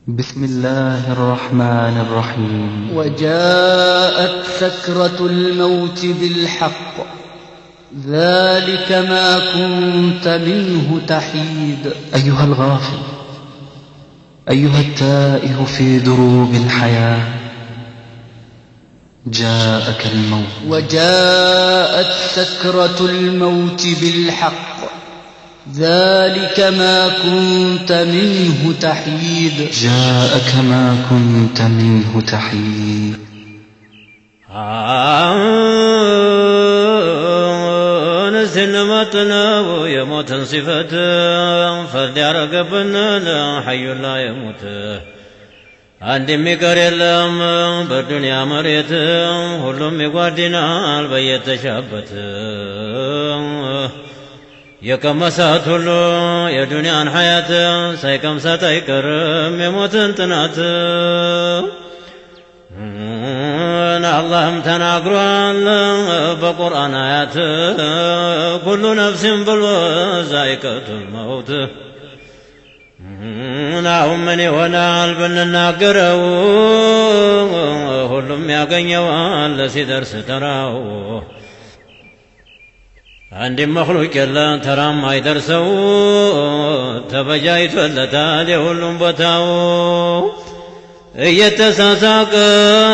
بسم الله الرحمن الرحيم. وجاءت سكرة الموت بالحق ذلك ما كنت منه تحيد. أيها الغافل، أيها التائه في دروب الحياة، جاءك الموت. وجاءت سكرة الموت بالحق ذلك ما كنت منه تحيد. جاءك ما كنت منه تحيد. نزل متنا يموت صفة فليرقبنا لا حي لا يموت عند مكر اللهم بالدنيا مريت هلوم يقعدنا البيت شابت يكمسات هلو يا دنيا حياة سيكمسات يكرم يموت انتنات اللهم تناقران بقرآن آيات كل نفس بالوزائكة الموت نعم مني ونعال بالناقروا هلهم يقنيوان لسيدر ستراو عندي مخلوق يلا ترام ما يدرسوا تبجايت ولا هلهم بتاو يتساساق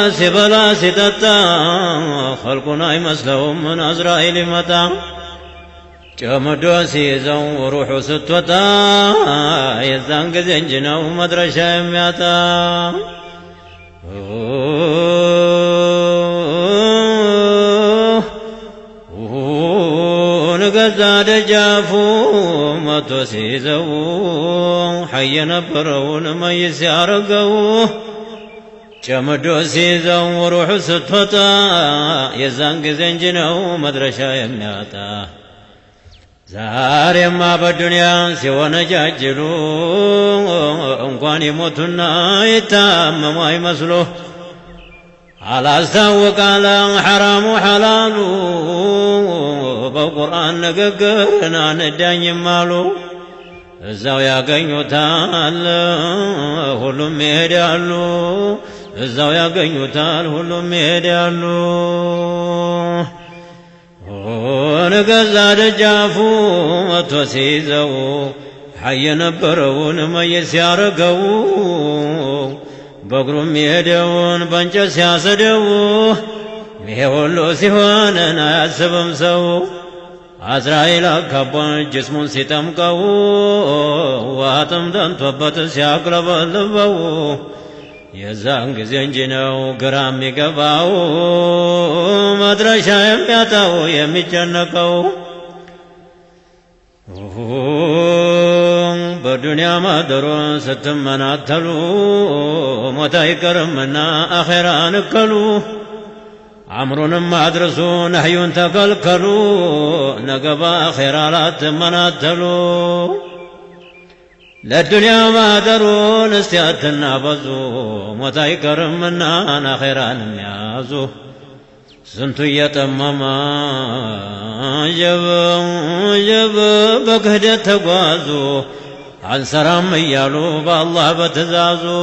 سبلا ستتا خلقنا يمسلهم من أزرائيل متى جمدو سيزون وروح ستوتا يزانق زنجنا ومدرشة يمياتا نقزا دجافو متو سيزون حي نبرون ما يسيارقو جمدو سيزون وروح ستوتا يزانق زنجنا ومدرشة يمياتا زاري ما بالدنيا سوى نجاجلو انقوان يموتنا يتام ما يمسلو على استوك على حرام وحلالو بالقرآن نققرنا ندان يمالو الزاو يقنيو تال هلوم يدالو الزاو يقنيو تال هلوم يدالو ونقزا دجافو وتوسيزو حي نبرون ما يسيارقو بقرم يدون بانجا سياسدو ميولو سيواننا يسبم سو عزرائيل كبان جسمون ستمقو واتم دان توبت سياقرب اللبو يزانق زنجنو قرام يقباو مدرشة يمياتاو يميجنكو بالدنيا مدرون ستمناتلو متى يكرمنا أخيرا نكلو عمرنا ما أدرسو نحي تكلكلو نقبا أخيرا لا تمناتلو للدنيا ما درون استياتنا بزو متى يكرمنا أنا خيران ميازو سنتو يتمما جب بكهدة تقوازو عن سرام يالو بالله بتزازو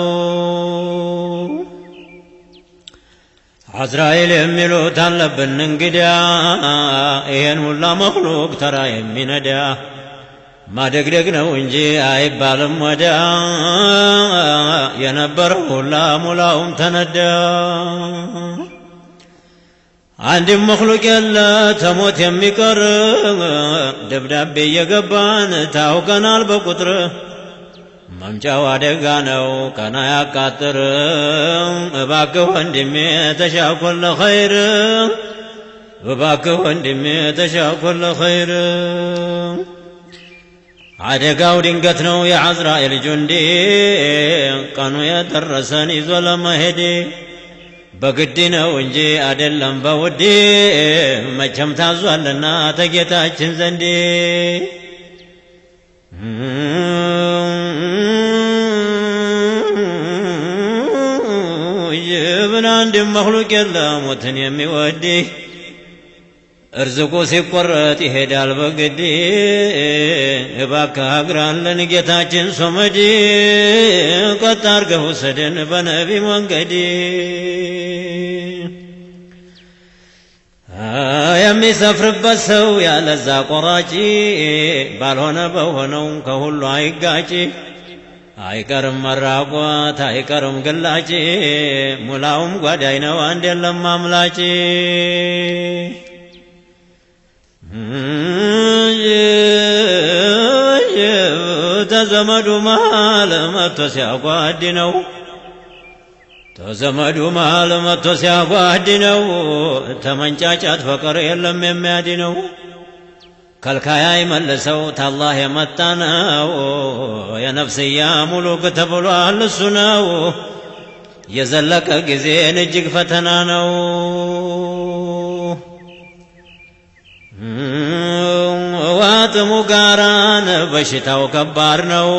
عزرائيل يميلو تنلب الننقدا إيان ولا مخلوق ترى يميندا ما دقدقنا ونجي عيبالم ودا ينبره لا ملاهم تندا عندي مخلوق يلا تموت يميكر دبدابي يقبان تاو كنال بقطر ممجاو عدقانو كنا يقاتر باكو هندمي تشاو كل خير باكو هندمي تشاو كل خير عدقاو دنقتنو يا عزرائيل جندي كانوا يدرسني ظلم هدي بقدنا ونجي أدلم بودي مجم تازوالنا تقيتاچن زندي جبنا عند مخلوق الله موتن يمي ودي እርዝቁ ሲቆረጥ ይሄዳል በግድ እባክህ አግራለን ጌታችን ሶመድ ቀጥ አድርገህ ውሰደን በነቢ መንገድ የሚሰፍርበት ሰው ያለዛ ቆራጭ ባልሆነ በሆነው ከሁሉ አይጋጭ አይቀርም መራቆት አይቀርም ግላጭ ሙላውም ጓዳይ ነው አንድ የለም አምላጭ ተዘመዱ መሃል መጥቶ ሲያጓድነው ተዘመዱ መሃል መጥቶ ሲያጓድነው ተመንጫጫት ፍቅር የለም የሚያድነው ከልካይ አይመልሰው ታላህ የመጣ ነው የነፍስያ ሙሉክ ተብሏል እሱ ነው የዘለቀ ጊዜን እጅግ ፈተና ነው ዋጥሙ ጋራን በሽታው ከባድ ነው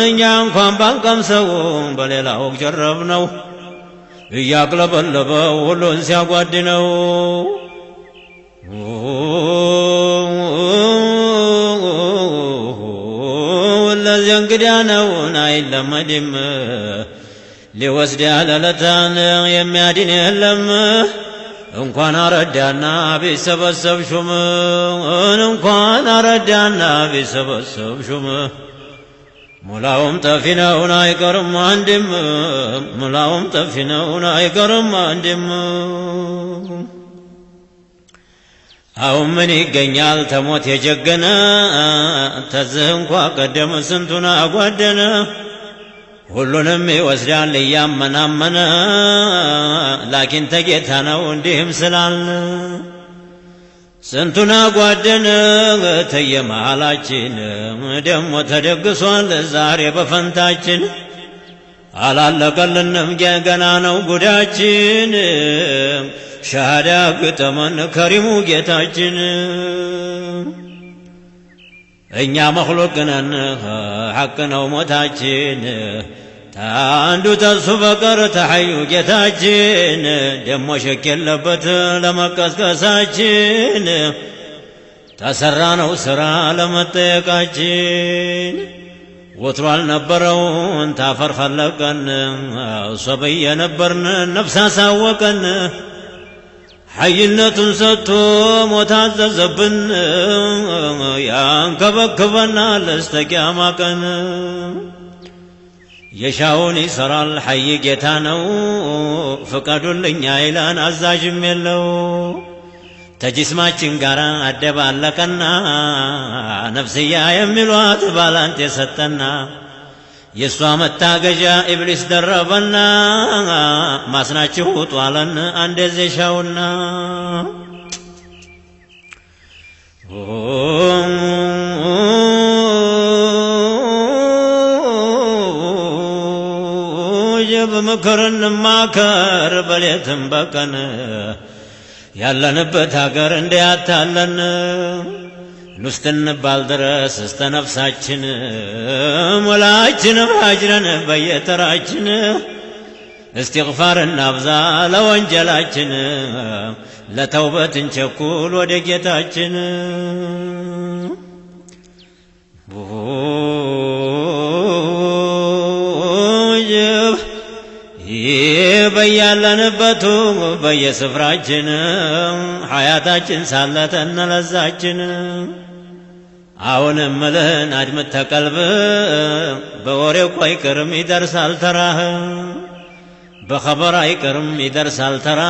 እኛ እንኳን ባንቀምሰው በሌላው ጀረብነው እያቅለበለበው ሁሉን ሲያጓድነው ለዚህ እንግዲያ ነውን አይለመድም ሊወስድ ያለለታን የሚያድን የለም እንኳን አረዳና ቢሰበሰብ ሹም እንኳን አረዳና ቢሰበሰብ ሹም ሙላውም ጠፊ ነውን አይቀርም አንድም ሙላውም ጠፊ ነውን አይቀርም አንድም አሁን ምን ይገኛል ተሞት የጀገነ ተዝህ እንኳ ቀደም ስንቱን አጓደነ ሁሉንም ይወስዳል እያመናመነ ላኪን ተጌታ ነው እንዲህም ስላልን ስንቱን አጓደነ ተየመሃላችን ደሞ ተደግሷል ዛሬ በፈንታችን አላለቀልንም ገና ነው ጉዳችን ሻሃዳ ግጠመን ከሪሙ ጌታችን እኛ መኽሉቅ ነን ሐቅ ነው ሞታችን ታንዱ ተሱ በቀር ተሐዩ ጌታችን ደሞ ሸክ የለበት ለመቀስቀሳችን ተሰራ ነው ሥራ ለመጠየቃችን ወትሮ አልነበረውን ታፈር ኸለቀን ሶበይ የነበርን ነፍስ አሳወቀን ሐይነቱን ሰጥቶ ሞት አዘዘብን ያንከበክበናል እስከ ቂያማ ቀን የሻውን ይሰራል ሐይ ጌታ ነው ፍቀዱልኝ አይለን አዛዥም የለው ተጅስማችን ጋር አደባለቀና ነፍስያ የሚሏት ባላንት የሰጠና የሷ መታገዣ ኢብሊስ ደረበና ማስናችሁ ጧለን አንደዚህ ሻውና በመከረን ማከር በሌትም በቀን ያለንበት ሀገር እንዲያታለን ኑስትንባል ድረስ እስተ ነፍሳችን ሞላችንም አጅረን በየተራችን استغفار እናብዛ ለወንጀላችን ለተውበት እንቸኩል ወደ ጌታችን በያለንበቱ በየስፍራችን ሐያታችን ሳለተን ለዛችን አሁንም ምልህን አድምጥ ተቀልብ በወሬው አይቀርም ይደርሳል ተራህ በኸበር አይቀርም ይደርሳል ተራ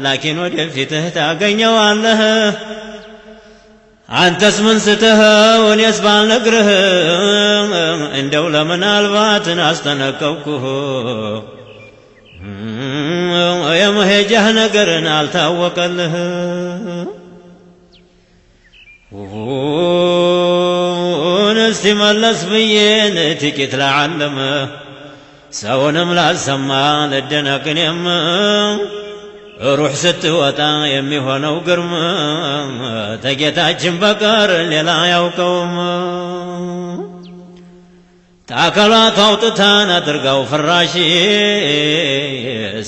ላኪን ወደፊትህ ታገኘዋለህ አንተስ ምን ስተህ ወኔስ ባልነግርህ እንደው ለምናልባትን አስጠነቀቅኩህ የመሄጃህ ነገርን አልታወቀልህ እስቲ መለስ ብዬን ጥቂት ለዓለም ሰውንም ላሰማ ለደነቅኔም ሩህ ስትወጣ የሚሆነው ግርም ተጌታችን በቀር ሌላ ያውቀውም ታከላቷ አውጥታን አድርጋው ፍራሽ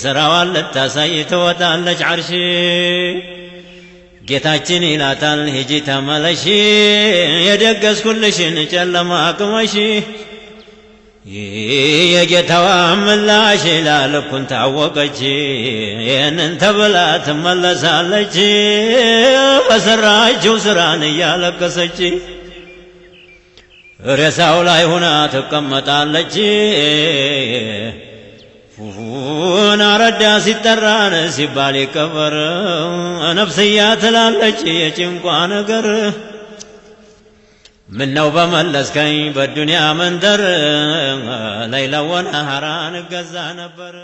ስራዋን ልታሳይ ትወጣለች ዓርሽ ጌታችን ይላታል ሂጂ ተመለሺ የደገስኩልሽን ጨለማ ቅመሺ የጌታዋ ምላሽ ላልኩን ታወቀች ይህንን ተብላ ትመለሳለች በሰራችው ስራን እያለቀሰች ሬሳው ላይ ሆና ትቀመጣለች ፉፉን አረዳ ሲጠራን ሲባል ይቀበር ነፍስያ ትላለች የጭንቋ ነገር ምነው በመለስከኝ በዱንያ መንደር ለይላ ወነሃራን ገዛ ነበር